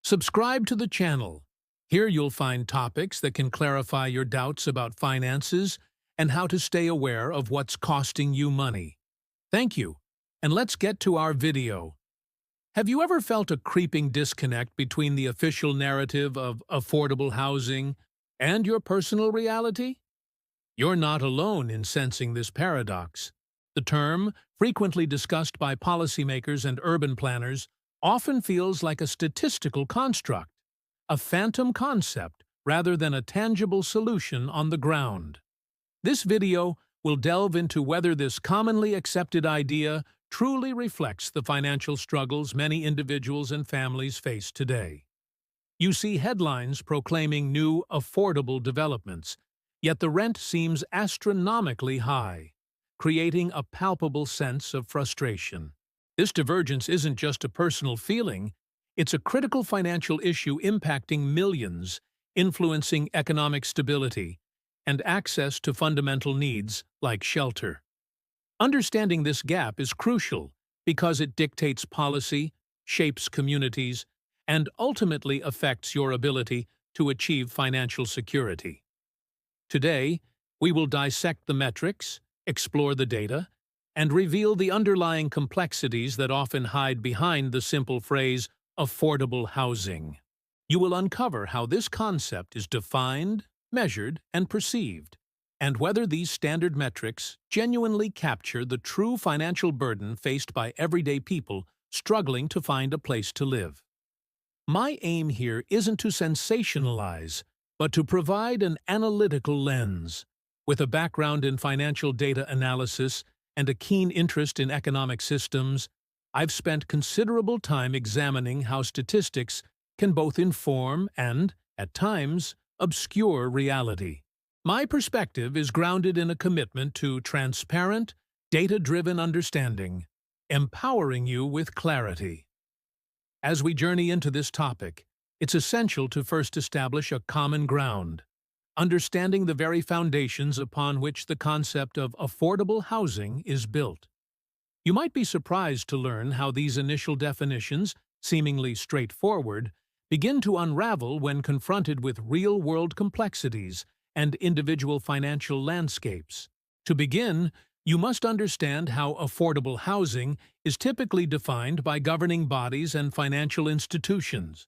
Subscribe to the channel. Here you'll find topics that can clarify your doubts about finances and how to stay aware of what's costing you money. Thank you, and let's get to our video. Have you ever felt a creeping disconnect between the official narrative of affordable housing and your personal reality? You're not alone in sensing this paradox. The term, frequently discussed by policymakers and urban planners, often feels like a statistical construct, a phantom concept rather than a tangible solution on the ground. This video will delve into whether this commonly accepted idea truly reflects the financial struggles many individuals and families face today. You see headlines proclaiming new, affordable developments, yet the rent seems astronomically high, creating a palpable sense of frustration. This divergence isn't just a personal feeling, it's a critical financial issue impacting millions, influencing economic stability and access to fundamental needs like shelter. Understanding this gap is crucial because it dictates policy, shapes communities, and ultimately affects your ability to achieve financial security. Today, we will dissect the metrics, explore the data, and reveal the underlying complexities that often hide behind the simple phrase, affordable housing. You will uncover how this concept is defined, measured, and perceived, and whether these standard metrics genuinely capture the true financial burden faced by everyday people struggling to find a place to live. My aim here isn't to sensationalize, but to provide an analytical lens. With a background in financial data analysis and a keen interest in economic systems, I've spent considerable time examining how statistics can both inform and, at times, obscure reality. My perspective is grounded in a commitment to transparent, data-driven understanding, empowering you with clarity. As we journey into this topic, it's essential to first establish a common ground, understanding the very foundations upon which the concept of affordable housing is built. You might be surprised to learn how these initial definitions, seemingly straightforward, begin to unravel when confronted with real-world complexities and individual financial landscapes. To begin, you must understand how affordable housing is typically defined by governing bodies and financial institutions.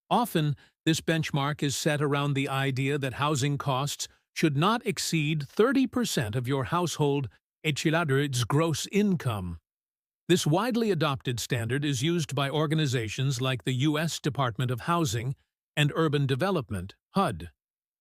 Often, this benchmark is set around the idea that housing costs should not exceed 30% of your household equivalent's gross income. This widely adopted standard is used by organizations like the U.S. Department of Housing and Urban Development, HUD,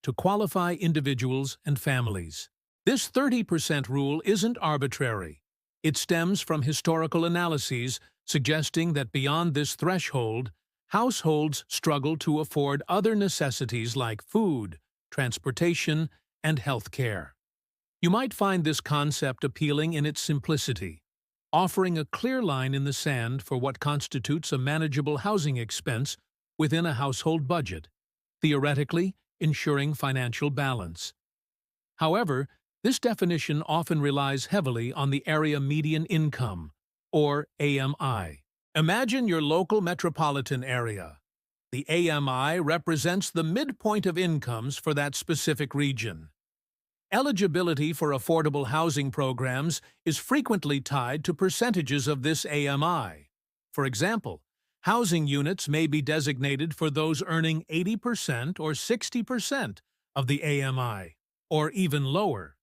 to qualify individuals and families. This 30% rule isn't arbitrary. It stems from historical analyses suggesting that beyond this threshold, households struggle to afford other necessities like food, transportation, and health care. You might find this concept appealing in its simplicity, offering a clear line in the sand for what constitutes a manageable housing expense within a household budget, theoretically ensuring financial balance. However, this definition often relies heavily on the area median income, or AMI. Imagine your local metropolitan area. The AMI represents the midpoint of incomes for that specific region. Eligibility for affordable housing programs is frequently tied to percentages of this AMI. For example, housing units may be designated for those earning 80% or 60% of the AMI, or even lower.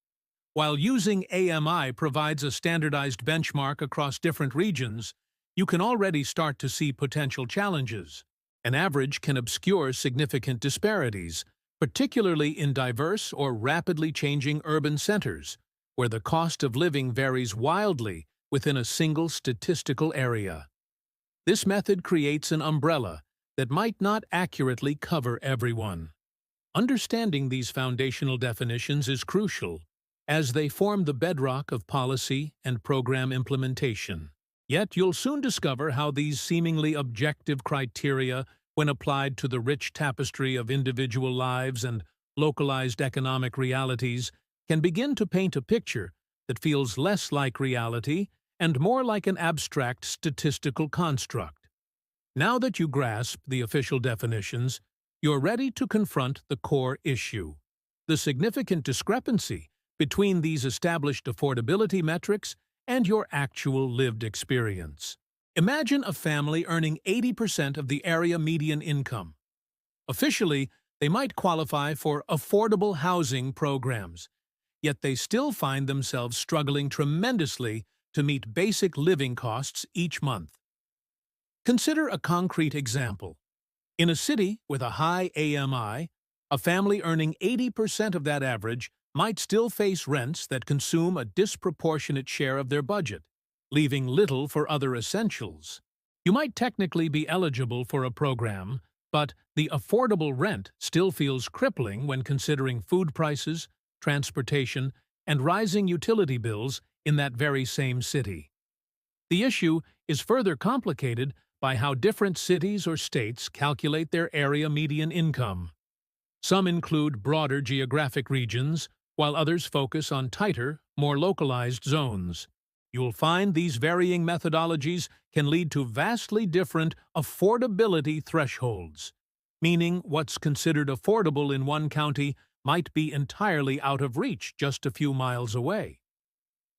While using AMI provides a standardized benchmark across different regions, you can already start to see potential challenges. An average can obscure significant disparities, particularly in diverse or rapidly changing urban centers, where the cost of living varies wildly within a single statistical area. This method creates an umbrella that might not accurately cover everyone. Understanding these foundational definitions is crucial, as they form the bedrock of policy and program implementation. Yet you'll soon discover how these seemingly objective criteria, when applied to the rich tapestry of individual lives and localized economic realities, can begin to paint a picture that feels less like reality and more like an abstract statistical construct. Now that you grasp the official definitions, you're ready to confront the core issue: the significant discrepancy between these established affordability metrics and your actual lived experience. Imagine a family earning 80% of the area median income. Officially, they might qualify for affordable housing programs, yet they still find themselves struggling tremendously to meet basic living costs each month. Consider a concrete example. In a city with a high AMI, a family earning 80% of that average might still face rents that consume a disproportionate share of their budget, leaving little for other essentials. You might technically be eligible for a program, but the affordable rent still feels crippling when considering food prices, transportation, and rising utility bills in that very same city. The issue is further complicated by how different cities or states calculate their area median income. Some include broader geographic regions, while others focus on tighter, more localized zones. You'll find these varying methodologies can lead to vastly different affordability thresholds, meaning what's considered affordable in one county might be entirely out of reach just a few miles away.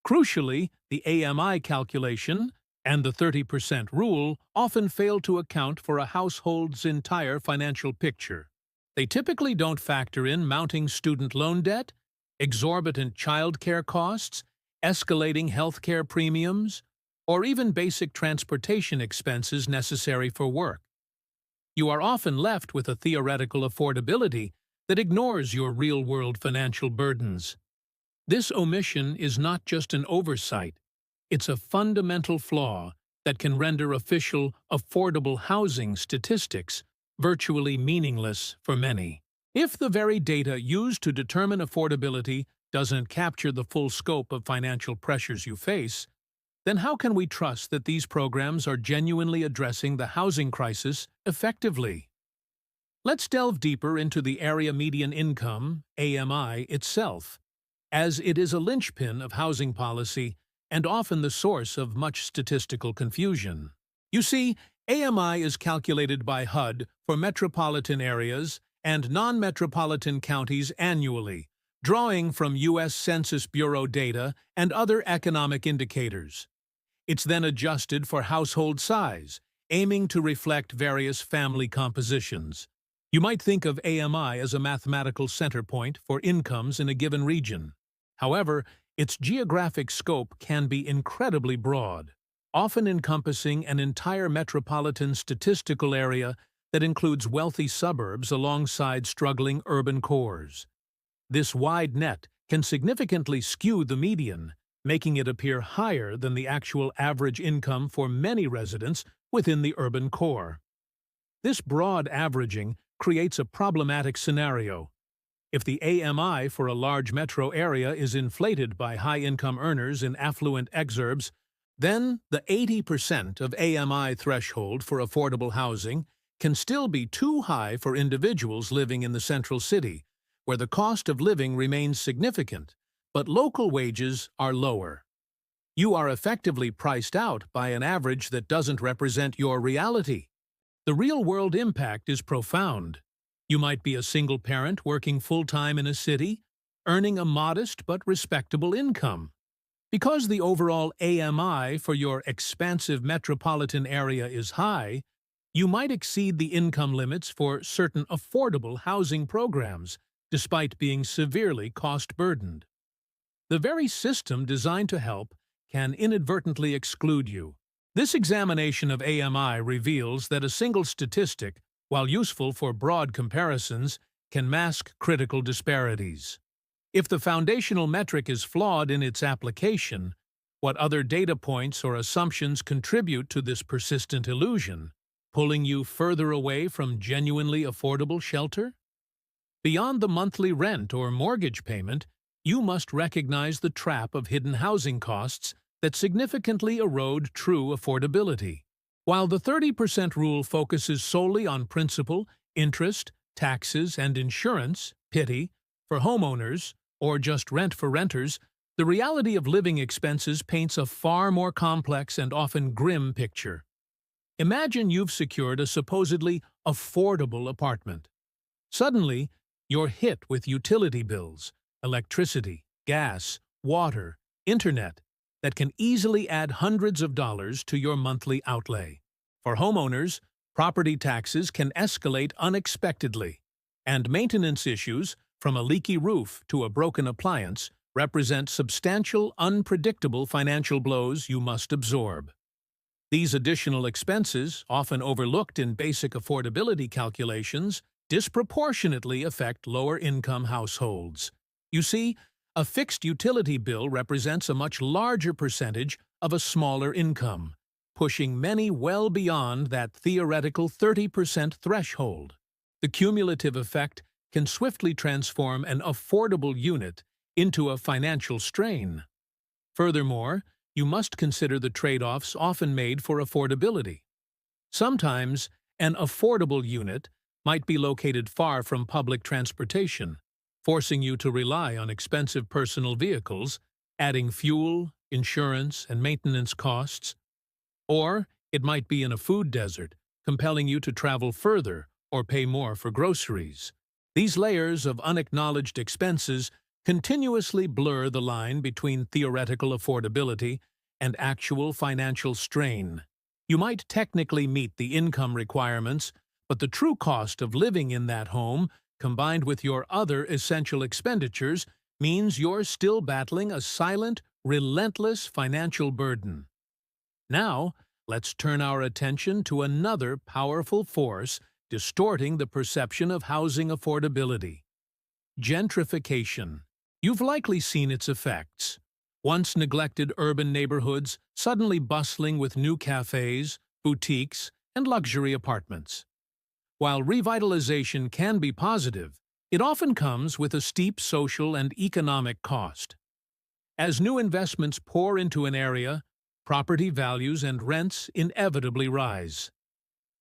Crucially, the AMI calculation and the 30% rule often fail to account for a household's entire financial picture. They typically don't factor in mounting student loan debt, exorbitant childcare costs, escalating healthcare premiums, or even basic transportation expenses necessary for work. You are often left with a theoretical affordability that ignores your real-world financial burdens. This omission is not just an oversight, it's a fundamental flaw that can render official affordable housing statistics virtually meaningless for many. If the very data used to determine affordability doesn't capture the full scope of financial pressures you face, then how can we trust that these programs are genuinely addressing the housing crisis effectively? Let's delve deeper into the area median income, AMI, itself, as it is a linchpin of housing policy and often the source of much statistical confusion. You see, AMI is calculated by HUD for metropolitan areas and non-metropolitan counties annually, drawing from U.S. Census Bureau data and other economic indicators. It's then adjusted for household size, aiming to reflect various family compositions. You might think of AMI as a mathematical center point for incomes in a given region. However, its geographic scope can be incredibly broad, often encompassing an entire metropolitan statistical area that includes wealthy suburbs alongside struggling urban cores. This wide net can significantly skew the median, making it appear higher than the actual average income for many residents within the urban core. This broad averaging creates a problematic scenario. If the AMI for a large metro area is inflated by high-income earners in affluent exurbs, then the 80% of AMI threshold for affordable housing can still be too high for individuals living in the central city, where the cost of living remains significant, but local wages are lower. You are effectively priced out by an average that doesn't represent your reality. The real-world impact is profound. You might be a single parent working full-time in a city, earning a modest but respectable income. Because the overall AMI for your expansive metropolitan area is high, you might exceed the income limits for certain affordable housing programs, despite being severely cost-burdened. The very system designed to help can inadvertently exclude you. This examination of AMI reveals that a single statistic, while useful for broad comparisons, can mask critical disparities. If the foundational metric is flawed in its application, what other data points or assumptions contribute to this persistent illusion, pulling you further away from genuinely affordable shelter? Beyond the monthly rent or mortgage payment, you must recognize the trap of hidden housing costs that significantly erode true affordability. While the 30% rule focuses solely on principal, interest, taxes, and insurance, pity, for homeowners, or just rent for renters, the reality of living expenses paints a far more complex and often grim picture. Imagine you've secured a supposedly affordable apartment. Suddenly, you're hit with utility bills, electricity, gas, water, internet, that can easily add hundreds of dollars to your monthly outlay. For homeowners, property taxes can escalate unexpectedly, and maintenance issues, from a leaky roof to a broken appliance, represent substantial, unpredictable financial blows you must absorb. These additional expenses, often overlooked in basic affordability calculations, disproportionately affect lower-income households. You see, a fixed utility bill represents a much larger percentage of a smaller income, pushing many well beyond that theoretical 30% threshold. The cumulative effect can swiftly transform an affordable unit into a financial strain. Furthermore, you must consider the trade-offs often made for affordability. Sometimes, an affordable unit might be located far from public transportation, forcing you to rely on expensive personal vehicles, adding fuel, insurance, and maintenance costs. Or it might be in a food desert, compelling you to travel further or pay more for groceries. These layers of unacknowledged expenses continuously blur the line between theoretical affordability and actual financial strain. You might technically meet the income requirements, but the true cost of living in that home, combined with your other essential expenditures, means you're still battling a silent, relentless financial burden. Now, let's turn our attention to another powerful force distorting the perception of housing affordability: gentrification. You've likely seen its effects. Once neglected urban neighborhoods suddenly bustling with new cafes, boutiques, and luxury apartments. While revitalization can be positive, it often comes with a steep social and economic cost. As new investments pour into an area, property values and rents inevitably rise.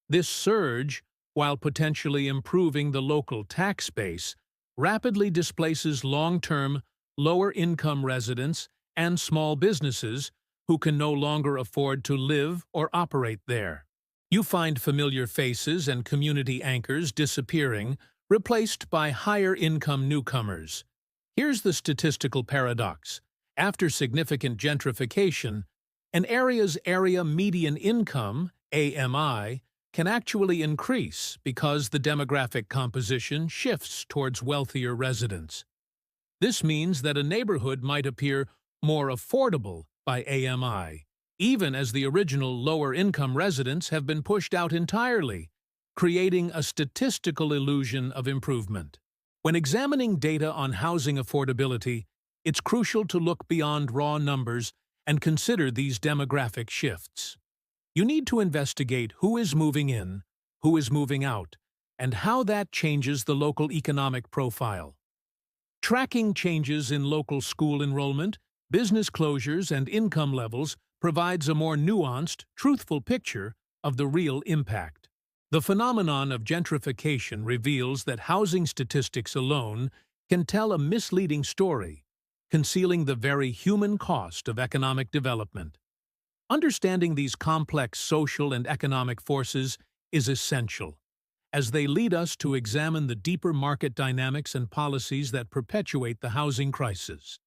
This surge, while potentially improving the local tax base, rapidly displaces long-term, lower-income residents and small businesses who can no longer afford to live or operate there. You find familiar faces and community anchors disappearing, replaced by higher-income newcomers. Here's the statistical paradox. After significant gentrification, an area's area median income, AMI, can actually increase because the demographic composition shifts towards wealthier residents. This means that a neighborhood might appear more affordable by AMI, even as the original lower-income residents have been pushed out entirely, creating a statistical illusion of improvement. When examining data on housing affordability, it's crucial to look beyond raw numbers and consider these demographic shifts. You need to investigate who is moving in, who is moving out, and how that changes the local economic profile. Tracking changes in local school enrollment, business closures, and income levels provides a more nuanced, truthful picture of the real impact. The phenomenon of gentrification reveals that housing statistics alone can tell a misleading story, concealing the very human cost of economic development. Understanding these complex social and economic forces is essential, as they lead us to examine the deeper market dynamics and policies that perpetuate the housing crisis.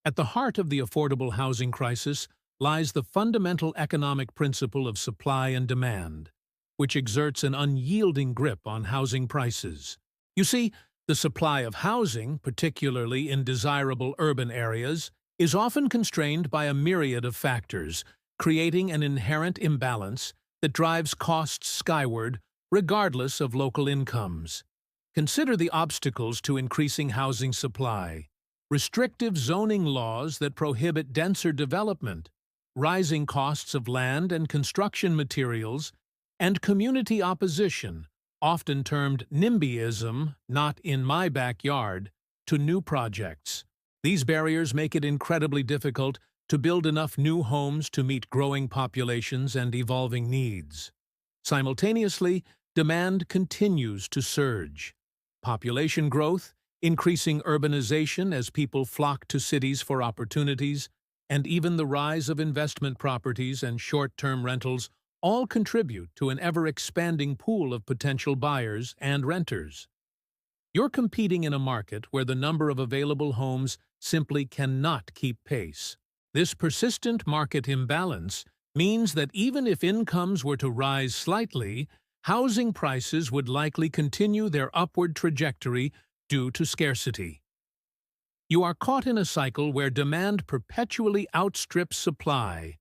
At the heart of the affordable housing crisis lies the fundamental economic principle of supply and demand, which exerts an unyielding grip on housing prices. You see, the supply of housing, particularly in desirable urban areas, is often constrained by a myriad of factors, creating an inherent imbalance that drives costs skyward regardless of local incomes. Consider the obstacles to increasing housing supply: restrictive zoning laws that prohibit denser development, rising costs of land and construction materials, and community opposition, often termed NIMBYism, not in my backyard, to new projects. These barriers make it incredibly difficult to build enough new homes to meet growing populations and evolving needs. Simultaneously, demand continues to surge. Population growth, increasing urbanization as people flock to cities for opportunities, and even the rise of investment properties and short-term rentals all contribute to an ever-expanding pool of potential buyers and renters. You're competing in a market where the number of available homes simply cannot keep pace. This persistent market imbalance means that even if incomes were to rise slightly, housing prices would likely continue their upward trajectory due to scarcity. You are caught in a cycle where demand perpetually outstrips supply,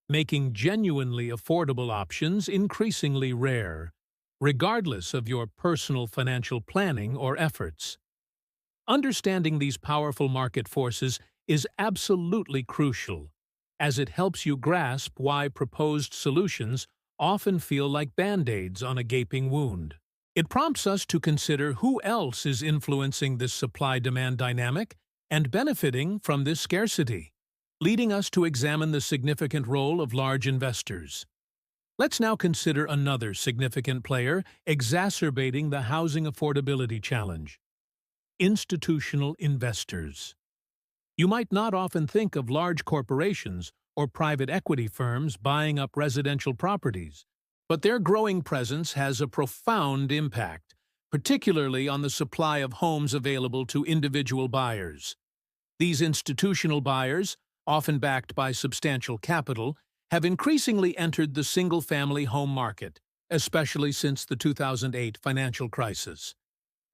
making genuinely affordable options increasingly rare, regardless of your personal financial planning or efforts. Understanding these powerful market forces is absolutely crucial, as it helps you grasp why proposed solutions often feel like band-aids on a gaping wound. It prompts us to consider who else is influencing this supply-demand dynamic and benefiting from this scarcity, leading us to examine the significant role of large investors. Let's now consider another significant player exacerbating the housing affordability challenge: institutional investors. You might not often think of large corporations or private equity firms buying up residential properties, but their growing presence has a profound impact, particularly on the supply of homes available to individual buyers. These institutional buyers, often backed by substantial capital, have increasingly entered the single-family home market, especially since the 2008 financial crisis.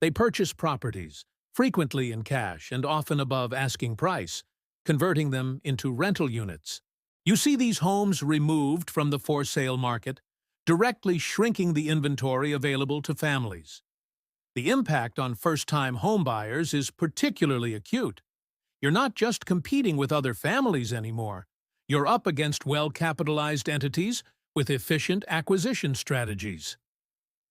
They purchase properties, frequently in cash and often above asking price, converting them into rental units. You see these homes removed from the for-sale market, directly shrinking the inventory available to families. The impact on first-time homebuyers is particularly acute. You're not just competing with other families anymore. You're up against well-capitalized entities with efficient acquisition strategies.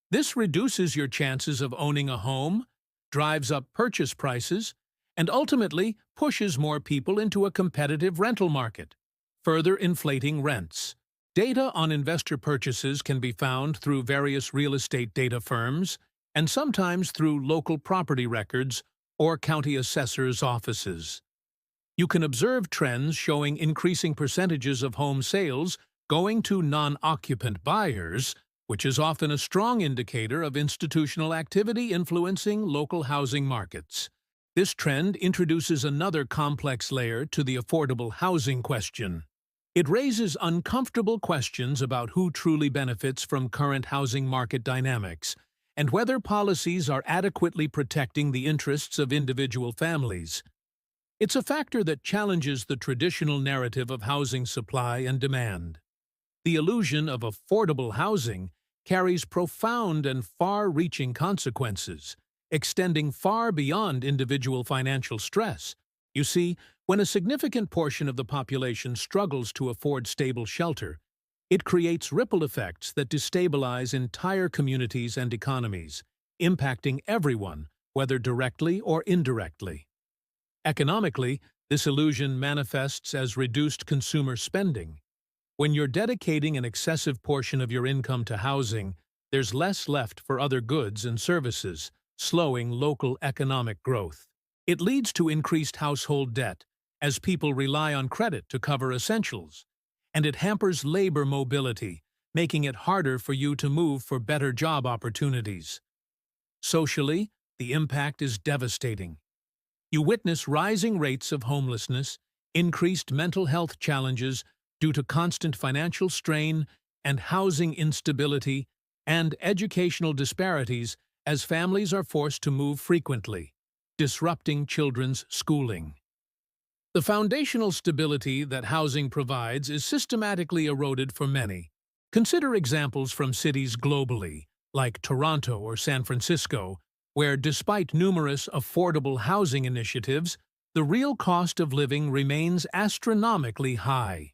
This reduces your chances of owning a home, drives up purchase prices, and ultimately pushes more people into a competitive rental market, further inflating rents. Data on investor purchases can be found through various real estate data firms and sometimes through local property records or county assessors' offices. You can observe trends showing increasing percentages of home sales going to non-occupant buyers, which is often a strong indicator of institutional activity influencing local housing markets. This trend introduces another complex layer to the affordable housing question. It raises uncomfortable questions about who truly benefits from current housing market dynamics and whether policies are adequately protecting the interests of individual families. It's a factor that challenges the traditional narrative of housing supply and demand. The illusion of affordable housing carries profound and far-reaching consequences, extending far beyond individual financial stress. You see, when a significant portion of the population struggles to afford stable shelter, it creates ripple effects that destabilize entire communities and economies, impacting everyone, whether directly or indirectly. Economically, this illusion manifests as reduced consumer spending. When you're dedicating an excessive portion of your income to housing, there's less left for other goods and services, slowing local economic growth. It leads to increased household debt, as people rely on credit to cover essentials, and it hampers labor mobility, making it harder for you to move for better job opportunities. Socially, the impact is devastating. You witness rising rates of homelessness, increased mental health challenges due to constant financial strain and housing instability, and educational disparities as families are forced to move frequently, disrupting children's schooling. The foundational stability that housing provides is systematically eroded for many. Consider examples from cities globally, like Toronto or San Francisco, where, despite numerous affordable housing initiatives, the real cost of living remains astronomically high.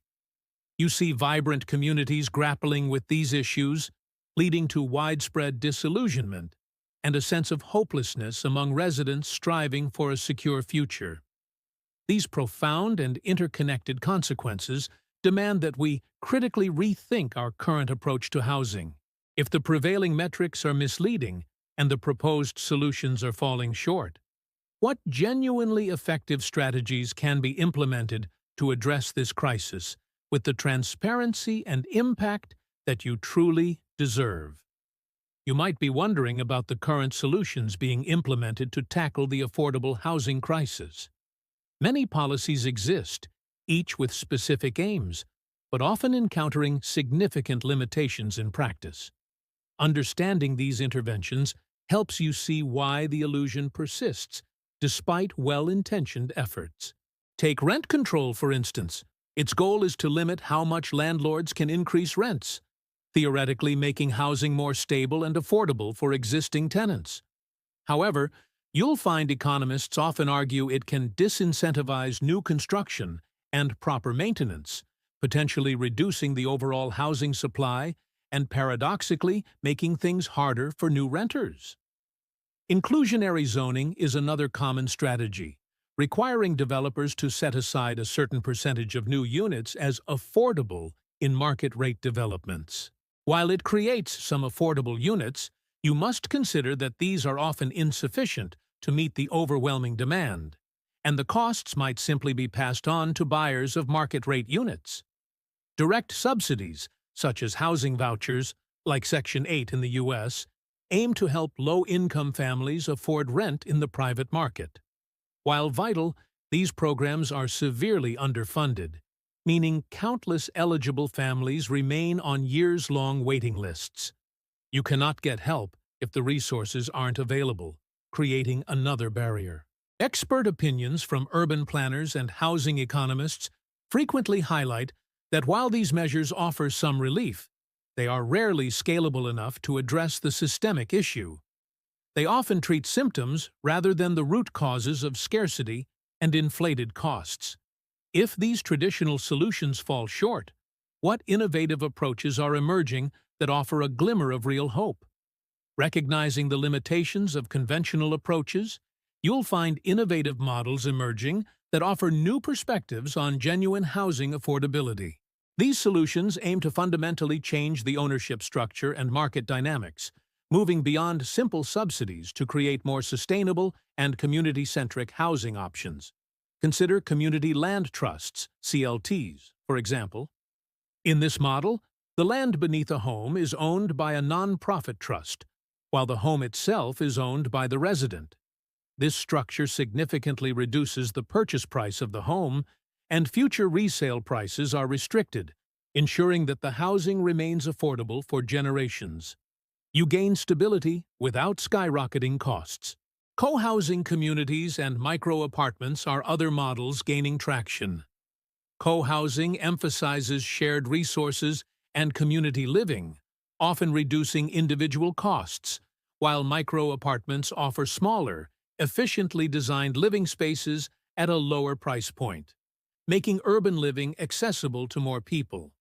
You see vibrant communities grappling with these issues, leading to widespread disillusionment and a sense of hopelessness among residents striving for a secure future. These profound and interconnected consequences demand that we critically rethink our current approach to housing. If the prevailing metrics are misleading and the proposed solutions are falling short, what genuinely effective strategies can be implemented to address this crisis with the transparency and impact that you truly deserve. You might be wondering about the current solutions being implemented to tackle the affordable housing crisis. Many policies exist, each with specific aims, but often encountering significant limitations in practice. Understanding these interventions helps you see why the illusion persists, despite well-intentioned efforts. Take rent control, for instance. Its goal is to limit how much landlords can increase rents, theoretically making housing more stable and affordable for existing tenants. However, you'll find economists often argue it can disincentivize new construction and proper maintenance, potentially reducing the overall housing supply and paradoxically making things harder for new renters. Inclusionary zoning is another common strategy, requiring developers to set aside a certain percentage of new units as affordable in market-rate developments. While it creates some affordable units, you must consider that these are often insufficient to meet the overwhelming demand, and the costs might simply be passed on to buyers of market-rate units. Direct subsidies, such as housing vouchers, like Section 8 in the U.S., aim to help low-income families afford rent in the private market. While vital, these programs are severely underfunded, meaning countless eligible families remain on years-long waiting lists. You cannot get help if the resources aren't available, creating another barrier. Expert opinions from urban planners and housing economists frequently highlight that while these measures offer some relief, they are rarely scalable enough to address the systemic issue. They often treat symptoms rather than the root causes of scarcity and inflated costs. If these traditional solutions fall short, what innovative approaches are emerging that offer a glimmer of real hope? Recognizing the limitations of conventional approaches, you'll find innovative models emerging that offer new perspectives on genuine housing affordability. These solutions aim to fundamentally change the ownership structure and market dynamics, moving beyond simple subsidies to create more sustainable and community-centric housing options. Consider community land trusts, CLTs, for example. In this model, the land beneath a home is owned by a non-profit trust, while the home itself is owned by the resident. This structure significantly reduces the purchase price of the home, and future resale prices are restricted, ensuring that the housing remains affordable for generations. You gain stability without skyrocketing costs. Co-housing communities and micro-apartments are other models gaining traction. Co-housing emphasizes shared resources and community living, often reducing individual costs, while micro-apartments offer smaller, efficiently designed living spaces at a lower price point, making urban living accessible to more people.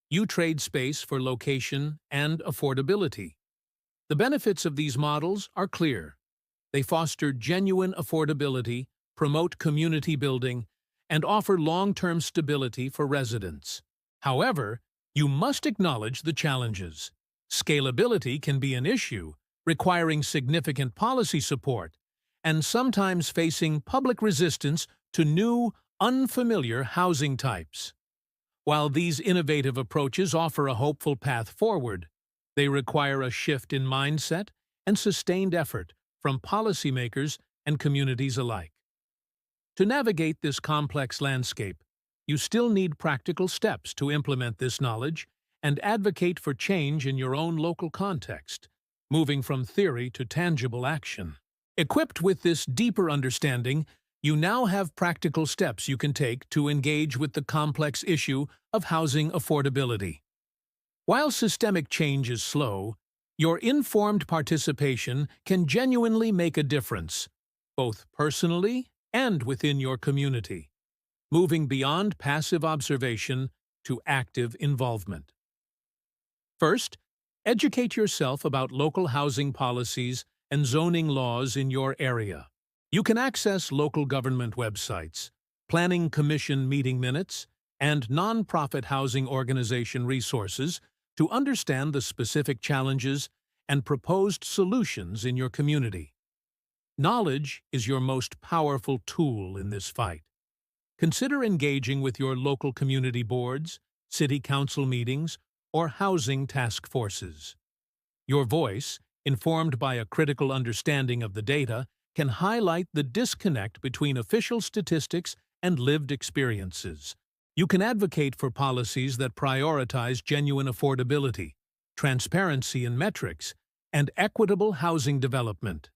You trade space for location and affordability. The benefits of these models are clear. They foster genuine affordability, promote community building, and offer long-term stability for residents. However, you must acknowledge the challenges. Scalability can be an issue, requiring significant policy support, and sometimes facing public resistance to new, unfamiliar housing types. While these innovative approaches offer a hopeful path forward, they require a shift in mindset and sustained effort from policymakers and communities alike. To navigate this complex landscape, you still need practical steps to implement this knowledge and advocate for change in your own local context, moving from theory to tangible action. Equipped with this deeper understanding, you now have practical steps you can take to engage with the complex issue of housing affordability. While systemic change is slow, your informed participation can genuinely make a difference, both personally and within your community, moving beyond passive observation to active involvement. First, educate yourself about local housing policies and zoning laws in your area. You can access local government websites, planning commission meeting minutes, and nonprofit housing organization resources to understand the specific challenges and proposed solutions in your community. Knowledge is your most powerful tool in this fight. Consider engaging with your local community boards, city council meetings, or housing task forces. Your voice, informed by a critical understanding of the data, can highlight the disconnect between official statistics and lived experiences. You can advocate for policies that prioritize genuine affordability, transparency in metrics, and equitable housing development.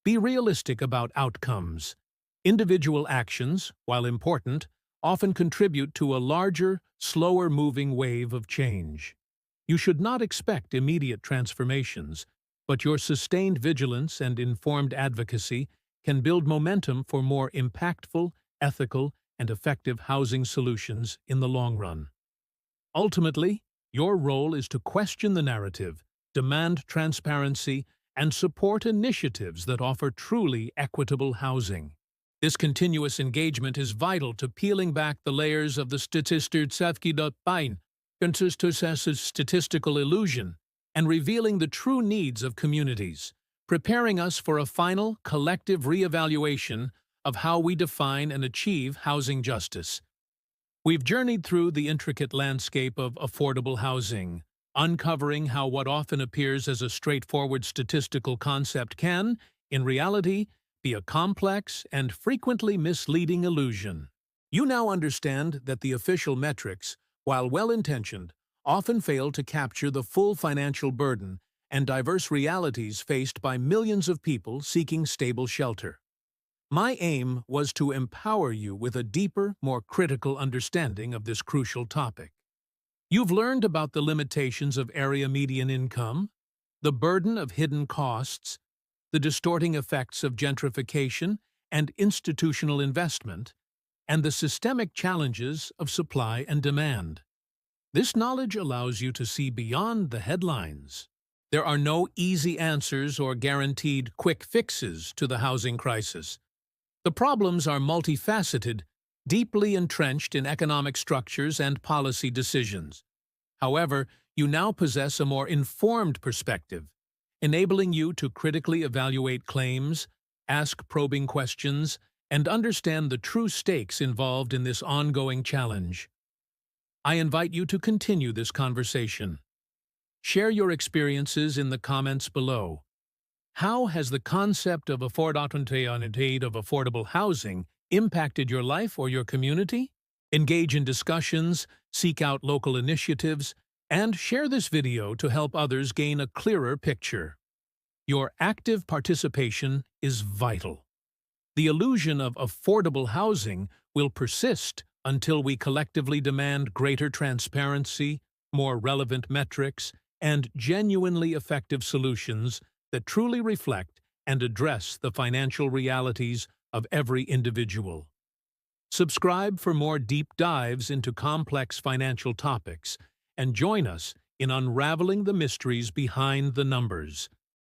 Be realistic about outcomes. Individual actions, while important, often contribute to a larger, slower-moving wave of change. You should not expect immediate transformations, but your sustained vigilance and informed advocacy can build momentum for more impactful, ethical, and effective housing solutions in the long run. Ultimately, your role is to question the narrative, demand transparency, and support initiatives that offer truly equitable housing. This continuous engagement is vital to peeling back the layers of the statistical illusion and revealing the true needs of communities, preparing us for a final, collective reevaluation of how we define and achieve housing justice. We've journeyed through the intricate landscape of affordable housing, uncovering how what often appears as a straightforward statistical concept can, in reality, be a complex and frequently misleading illusion. You now understand that the official metrics, while well-intentioned, often fail to capture the full financial burden and diverse realities faced by millions of people seeking stable shelter. My aim was to empower you with a deeper, more critical understanding of this crucial topic. You've learned about the limitations of area median income, the burden of hidden costs, the distorting effects of gentrification and institutional investment, and the systemic challenges of supply and demand. This knowledge allows you to see beyond the headlines. There are no easy answers or guaranteed quick fixes to the housing crisis. The problems are multifaceted, deeply entrenched in economic structures and policy decisions. However, you now possess a more informed perspective, enabling you to critically evaluate claims, ask probing questions, and understand the true stakes involved in this ongoing challenge. I invite you to continue this conversation. Share your experiences in the comments below. How has the concept of affordable housing impacted your life or your community? Engage in discussions, seek out local initiatives, and share this video to help others gain a clearer picture. Your active participation is vital. The illusion of affordable housing will persist until we collectively demand greater transparency, more relevant metrics, and genuinely effective solutions that truly reflect and address the financial realities of every individual. Subscribe for more deep dives into complex financial topics and join us in unraveling the mysteries behind the numbers.